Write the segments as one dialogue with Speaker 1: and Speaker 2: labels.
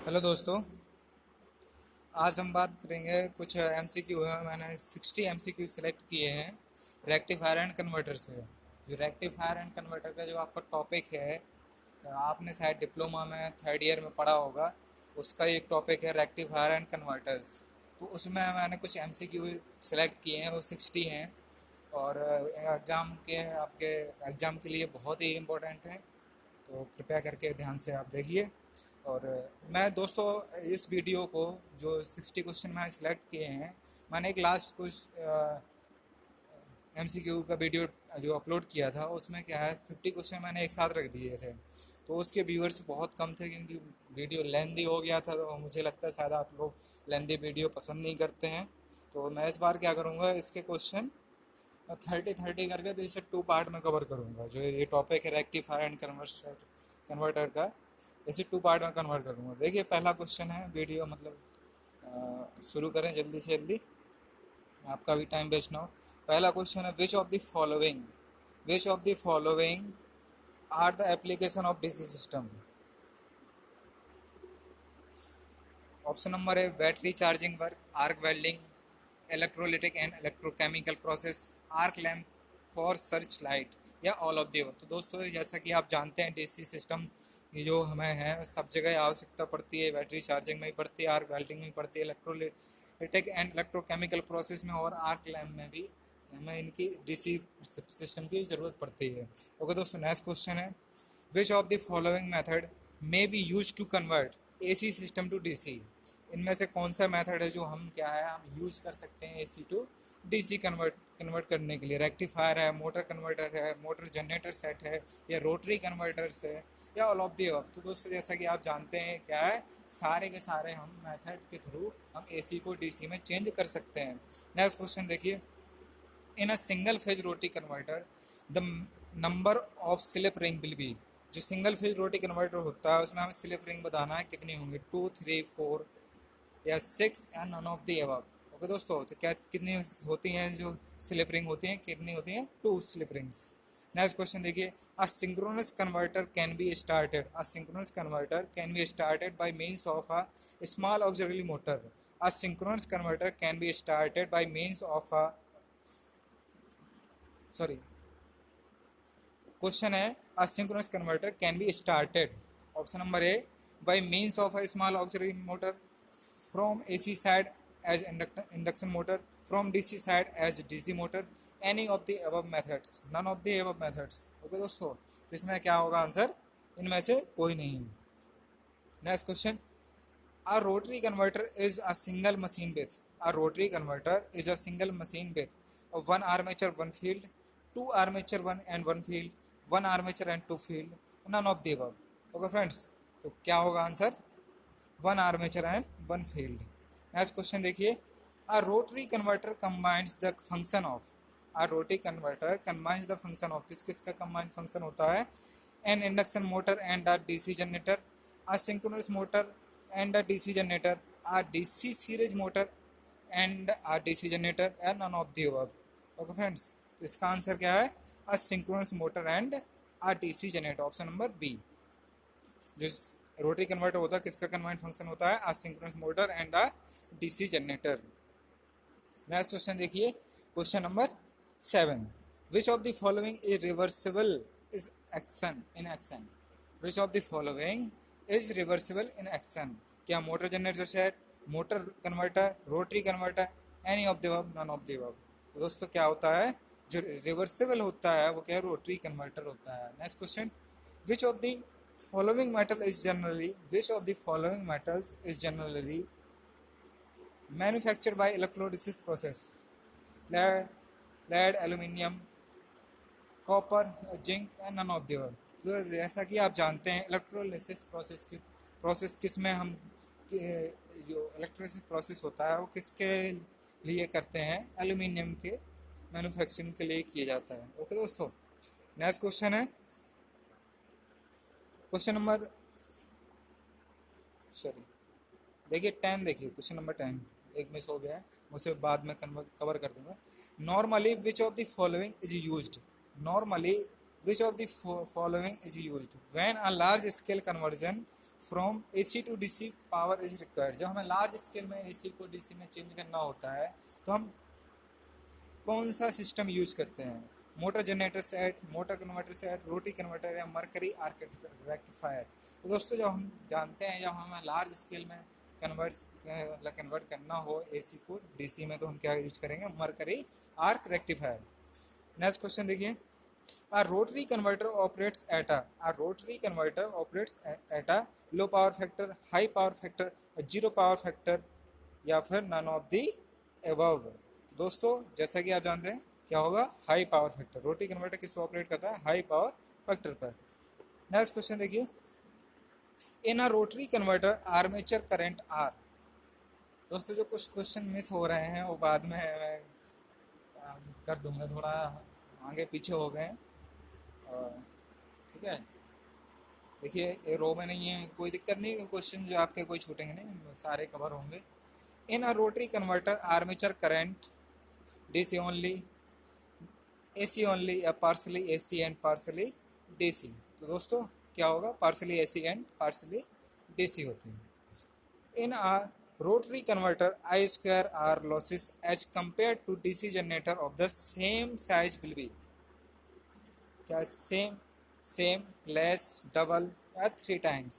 Speaker 1: Hello दोस्तों। आज हम बात करेंगे कुछ एमसीक्यू है। मैंने 60 एमसीक्यू सेलेक्ट किए हैं रेक्टिफायर एंड कन्वर्टर से। जो रेक्टिफायर एंड कन्वर्टर का जो आपका टॉपिक है, आपने शायद डिप्लोमा में थर्ड ईयर में पढ़ा होगा। उसका एक टॉपिक है रेक्टिफायर एंड कन्वर्टर्स। तो उसमें मैंने कुछ एमसीक्यू सेलेक्ट किए हैं, वो 60 हैं। और एग्ज़ाम के आपके एग्ज़ाम के लिए बहुत ही इम्पोर्टेंट है। तो कृपया करके ध्यान से आप देखिए। और मैं दोस्तों इस वीडियो को जो 60 क्वेश्चन मैंने सेलेक्ट किए हैं, मैंने एक लास्ट कुछ एमसीक्यू का वीडियो जो अपलोड किया था उसमें क्या है 50 क्वेश्चन मैंने एक साथ रख दिए थे। तो उसके व्यूअर्स बहुत कम थे क्योंकि वीडियो लेंदी हो गया था। तो मुझे लगता है शायद आप लोग लेंदी वीडियो पसंद नहीं करते हैं। तो मैं इस बार क्या करूँगा, इसके क्वेश्चन 30-30 करके तो इसे 2 पार्ट में कवर करूँगा। जो ये टॉपिक है रेक्टिफायर एंड कन्वर्टर का, इसे 2 पार्ट में कन्वर्ट करूँगा। देखिए पहला क्वेश्चन है, वीडियो मतलब शुरू करें जल्दी से जल्दी, आपका भी टाइम वेस्ट ना हो। पहला क्वेश्चन है, which of the following are the application of DC system. Option number है battery charging work, arc welding, electrolytic and electrochemical process, arc lamp for search light, या ऑल ऑफ द अबव। तो दोस्तों जैसा कि आप जानते हैं डीसी सिस्टम ये जो हमें है सब जगह आवश्यकता पड़ती है। बैटरी चार्जिंग में भी पड़ती है, आर्क वेल्डिंग में भी पड़ती है, इलेक्ट्रोलिटिक एंड इलेक्ट्रोकेमिकल प्रोसेस में और आर्क लैम्प में भी हमें इनकी डीसी सिस्टम की ज़रूरत पड़ती है। ओके दोस्तों, नेक्स्ट क्वेश्चन है, which of the following method may be use to convert AC system to DC. इनमें से कौन सा मेथड है जो हम क्या है हम यूज कर सकते हैं एसी टू डीसी कन्वर्ट करने के लिए। रेक्टिफायर है, मोटर कन्वर्टर है, मोटर जनरेटर सेट है, या रोटरी कन्वर्टर्स है, या ऑल ऑफ द अबव। तो दोस्तों जैसा कि आप जानते हैं क्या है, सारे के सारे हम मेथड के थ्रू हम एसी को डीसी में चेंज कर सकते हैं। नेक्स्ट क्वेश्चन देखिए, in a single phase rotary converter the number of slip ring will be. जो सिंगल फेज रोटी कन्वर्टर होता है उसमें हमें स्लिप रिंग बताना है कितनी होंगी, 2, 3, 4 या 6 या none of the above. Okay दोस्तों, तो क्या कितनी होती हैं जो स्लिप रिंग होती हैं, कितनी होती हैं, 2 स्लिप रिंग्स। नेक्स्ट क्वेश्चन देखिए, अ synchronous converter can be started, a synchronous converter can be started by means of a small auxiliary motor. A synchronous converter can be started by means of a sorry question है, asynchronous converter can be started, option number A, by means of a small auxiliary motor, from AC side as induction motor, from DC side as DC motor, any of the above methods, none of the above methods। Okay दोस्तों, तो इसमें क्या होगा answer, इनमें से कोई नहीं। Next question, a rotary converter is a single machine with, a rotary converter is a single machine with one armature, one field, two armature, one field, one armature and two field, none of the above। Okay friends, तो क्या होगा answer, one armature and one field. Next question देखिए, a rotary converter combines the function of, a rotary converter combines the function of, किस किस का combined function होता है, an induction motor and a DC generator, a synchronous motor and a DC generator, a DC series motor and a DC generator, and none of the above. Okay friends, तो इसका answer क्या है, a synchronous motor and a DC generator, option number B. जो rotary converter होता है किसका combined function होता है, asynchronous motor and a DC generator. Next question देखिए, question number 7, which of the following is reversible is action in action. Which of the following is reversible in action, क्या motor generator set, motor converter, rotary converter, any of the above, none of the above. तो दोस्तों क्या होता है, जो reversible होता है वो क्या है, रोटरी कन्वर्टर होता है। Next question, which of the following metal is generally, which of the following metals is generally manufactured by electrolysis process, lead, aluminium, copper, zinc and none of the above. तो जैसा कि आप जानते हैं electrolysis process किस में हम जो इलेक्ट्रोलिसिस प्रोसेस होता है वो किसके लिए करते हैं, एल्यूमिनियम के मैन्युफैक्चरिंग के लिए किया जाता है। ओके दोस्तों, नेक्स्ट क्वेश्चन है, क्वेश्चन नंबर सॉरी देखिए 10, देखिए क्वेश्चन नंबर 10 एक मिस हो गया है, उसे बाद में कवर कर दूंगा। Normally which of the following is used, normally which of the following is used when a large scale conversion from AC to DC power is required. जब हमें लार्ज स्केल में AC को DC में चेंज करना होता है तो हम कौन सा सिस्टम यूज करते हैं? Motor generator set, motor converter set, rotary converter या मरकरी आर्क रेक्टिफायर। तो दोस्तों जब हम जानते हैं, जब हमें लार्ज स्केल में कन्वर्ट करना हो AC को DC में, तो हम क्या यूज करेंगे? Mercury arc rectifier. Next question देखिए, A rotary converter operates at a low power factor, high power factor, a zero power factor या फिर none of the above। दोस्तों जैसा कि आप जानते हैं क्या होगा? High power factor. Rotary converter किस पर ऑपरेट करता है? हाई पावर फैक्टर पर। नेक्स्ट क्वेश्चन देखिए, in a rotary converter armature current are. दोस्तों जो कुछ क्वेश्चन मिस हो रहे हैं वो बाद में मैं कर दूंगा, थोड़ा आगे पीछे हो गए हैं। ठीक है, देखिए ये रो में नहीं है, कोई दिक्कत नहीं, क्वेश्चन जो आपके कोई छूटेंगे नहीं, सारे कवर होंगे। In a rotary converter armature current DC only, AC only या partly AC and partly DC। तो दोस्तों क्या होगा? Partly AC and partly DC होती है। In a rotary converter I square R losses as compared to DC generator of the same size will be। क्या same, same, less, double या 3 times?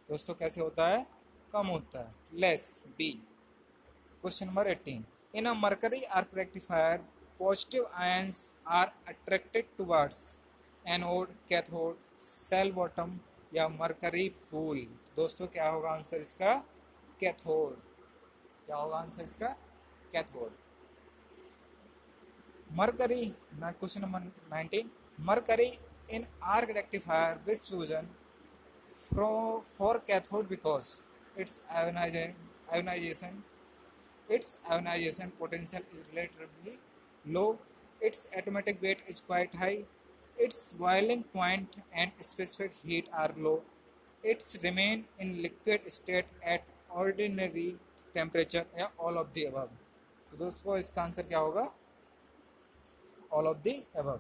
Speaker 1: दोस्तों कैसे होता है? कम होता है, less, B. Question number 18, in a mercury arc rectifier positive ions are attracted towards anode, cathode, cell bottom या मरकरी पूल। दोस्तों क्या होगा आंसर इसका? कैथोड। क्या होगा आंसर इसका? Cathode. Mercury, question number 19, mercury in arc rectifier which chosen for cathode because its ionization potential is relatively low, its atomic weight is quite high, its boiling point and specific heat are low, its remain in liquid state at ordinary temperature या all of the above। तो दोस्तों इसका answer क्या होगा? All of the above.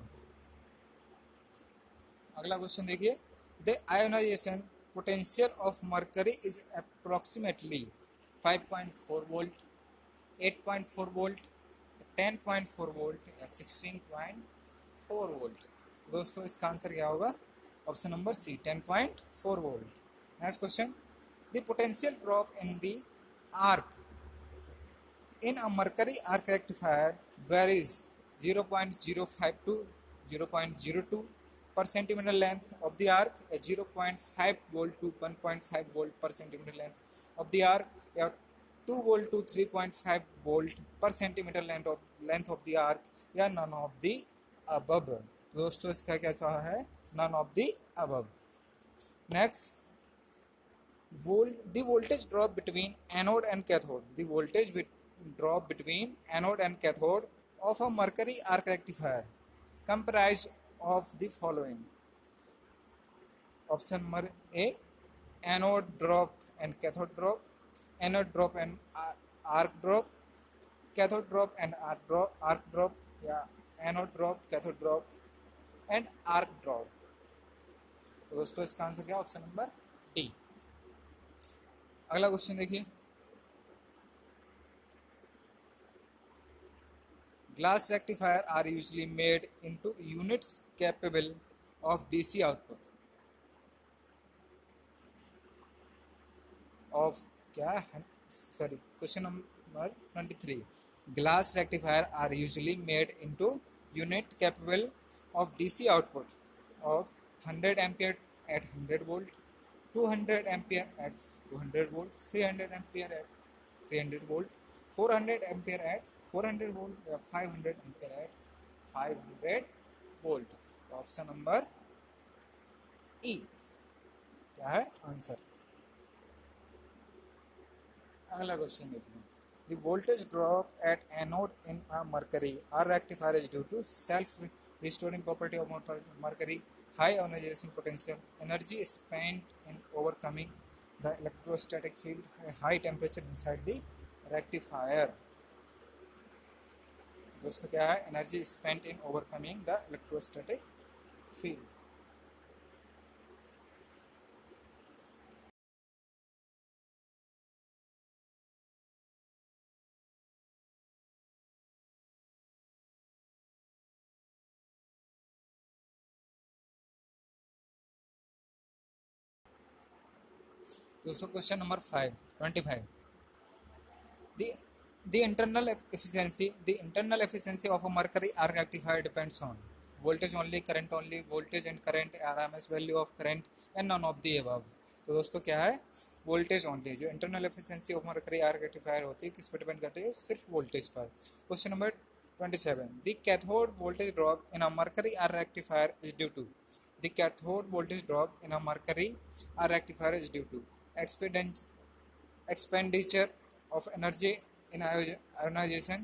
Speaker 1: अगला question देखिए, the ionization potential of mercury is approximately 5.4 volt, 8.4 volt, 10.4 volt या 16.4 volt. दोस्तों इसका आंसर क्या होगा? Option number C, 10.4 volt. Next question, the potential drop in the arc in a mercury arc rectifier varies 0.05 to 0.02 per centimeter length of the arc, a 0.5 volt to 1.5 volt per centimeter length of the arc, या 2 volt to 3.5 volt per centimeter length of the arc, या none of the above। दोस्तों इसका कैसा है? none of the above। Next, the voltage drop between anode and cathode, the voltage drop between anode and cathode of a mercury arc rectifier comprised of the following। option number A, anode drop and cathode drop, anode drop and arc drop, cathode drop and arc drop, या anode drop, cathode drop and arc drop। तो दोस्तों इसका answer क्या? Option number D. अगला question देखिए, glass rectifier are usually made into units capable of DC output of क्या? sorry, question number 23, glass rectifier are usually made into unit capable of DC output of 100 ampere at 100 volt, 200 ampere at 200 volt, 300 ampere at 300 volt, 400 ampere at 400 volt या 500 ampere at 500 volt। तो option number ई क्या है answer? अगला question देखिए, the voltage drop at anode in a mercury arc rectifier is due to self restoring property of mercury, high ionization potential, energy spent in overcoming the electrostatic field, high temperature inside the rectifier। दोस्तों क्या है? Energy spent in overcoming the electrostatic field. दोस्तों question number 25. The the internal efficiency of a mercury arc rectifier depends on voltage only, voltage and current, RMS value of current, and none of the above. तो दोस्तों क्या है, voltage only. जो internal efficiency of mercury arc rectifier होती है किस पर depend करती है, सिर्फ वोल्टेज पर. Question number 27. The cathode voltage drop in a mercury arc rectifier is due to. The cathode voltage drop in a mercury arc rectifier is due to expenditure of energy in ionization,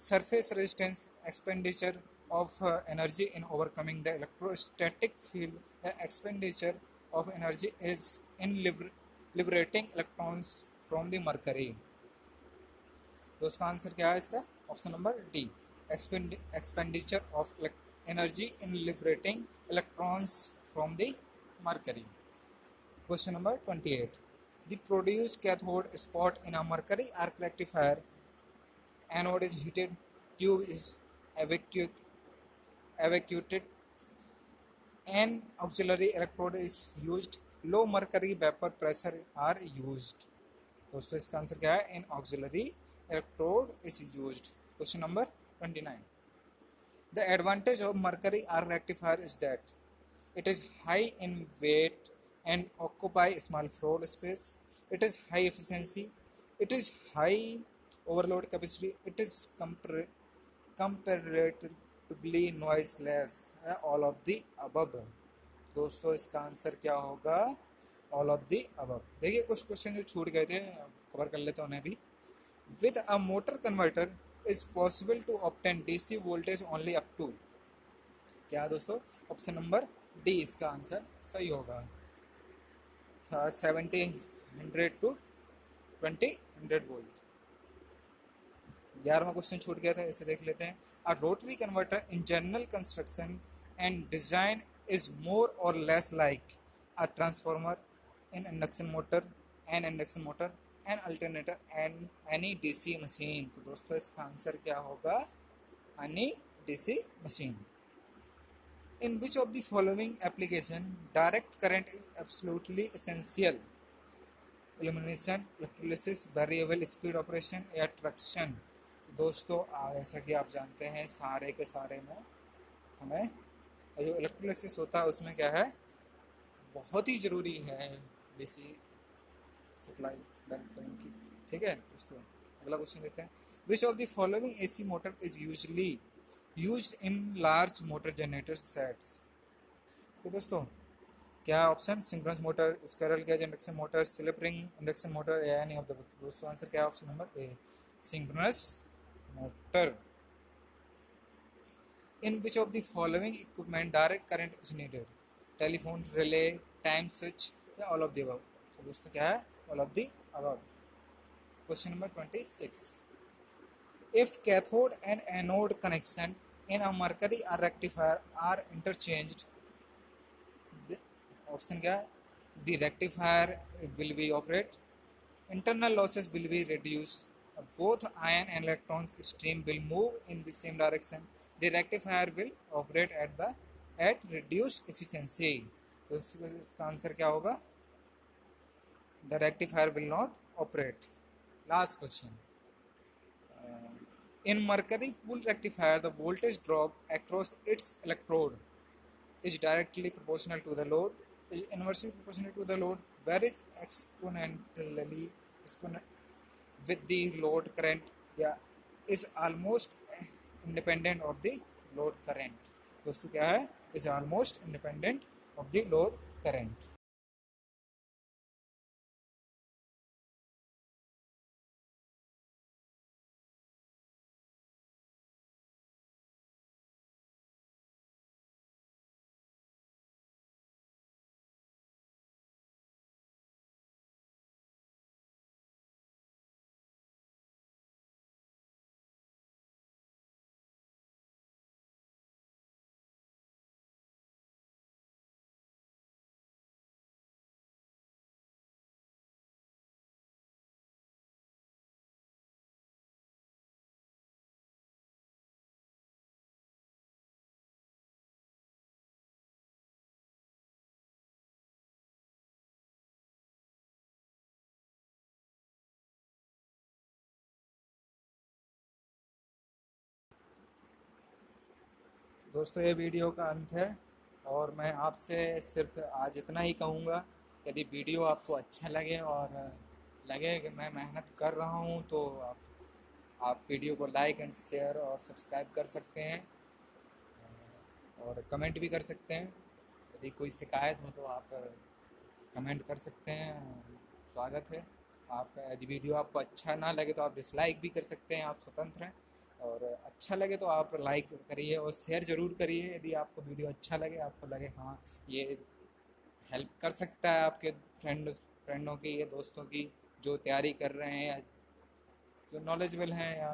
Speaker 1: surface resistance, expenditure of energy in overcoming the electrostatic field, the expenditure of energy is in liberating electrons from the mercury. तो उसका answer क्या है इसका, option number D, expenditure of energy in liberating electrons from the mercury. Question number 28. The produced cathode spot in a mercury arc rectifier anode is heated, tube is evacuated, an auxiliary electrode is used, low mercury vapor pressure are used. दोस्तों इसका answer क्या है, an auxiliary electrode is used. Question number 29. The advantage of mercury arc rectifier is that it is high in weight and occupy small floor space. It is high efficiency. It is high overload capacity. It is comparatively noiseless. All of the above. दोस्तों इसका answer क्या होगा, all of the above. देखिए कुछ question जो छूट गए थे कवर कर लेते हैं उन्हें भी. With a motor converter is possible to obtain DC voltage only up to. क्या दोस्तों, ऑप्शन नंबर डी इसका आंसर सही होगा. 70 टू 20 वोल्ट. 11वां क्वेश्चन छूट गया था, इसे देख लेते हैं. A rotary converter in general construction and design is more or less like a transformer in induction motor, an alternator and any DC machine. तो दोस्तों इसका आंसर क्या होगा, any DC machine. In which of the following application direct current is absolutely essential? Illumination, electrolysis, variable speed operation या traction. दोस्तों जैसा कि आप जानते हैं सारे के सारे में हमें जो इलेक्ट्रोलिसिस होता है उसमें क्या है, बहुत ही ज़रूरी है डीसी सप्लाई बैंक करने की. ठीक है दोस्तों, अगला क्वेश्चन लेते हैं. Which of the following AC motor is usually used in large motor generator sets. तो दोस्तों क्या option, synchronous motor, squirrel cage induction motor, slip ring induction motor या एनी ऑफ द. दोस्तों आंसर क्या है, option number A, synchronous motor. In which of the following equipment direct current is needed. Telephone, relay, time switch या all of the above. तो दोस्तों क्या है, all of the above. Question number 26. If cathode and anode connection in a mercury arc rectifier are interchanged, the option क्या है, the rectifier will be operate, internal losses will be reduced, both ion and electrons stream will move in the same direction, the rectifier will operate at reduced efficiency. तो इसका answer क्या होगा, the rectifier will not operate. Last question. In mercury pool rectifier, the voltage drop across its electrode is directly proportional to the load, is inversely proportional to the load, varies exponentially with the load current, या is almost independent of the load current. दोस्तों क्या है, is almost independent of the load current. दोस्तों ये video का अंत है और मैं आपसे सिर्फ आज इतना ही कहूँगा। यदि वीडियो आपको अच्छा लगे और लगे कि मैं मेहनत कर रहा हूँ तो आप वीडियो को लाइक एंड शेयर और सब्सक्राइब कर सकते हैं और कमेंट भी कर सकते हैं। यदि कोई शिकायत हो तो आप कमेंट कर सकते हैं, स्वागत है। आप यदि वीडियो आपको अच्छा ना लगे तो आप डिसलाइक भी कर सकते हैं, आप स्वतंत्र हैं। और अच्छा लगे तो आप लाइक करिए और शेयर ज़रूर करिए यदि आपको वीडियो अच्छा लगे, आपको लगे हाँ ये हेल्प कर सकता है आपके फ्रेंडों की या दोस्तों की जो तैयारी कर रहे हैं या जो नॉलेजेबल हैं, या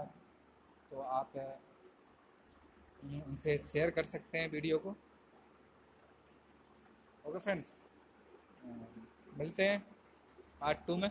Speaker 1: तो आप उनसे शेयर कर सकते हैं वीडियो को। ओके फ्रेंड्स, मिलते हैं पार्ट 2 में।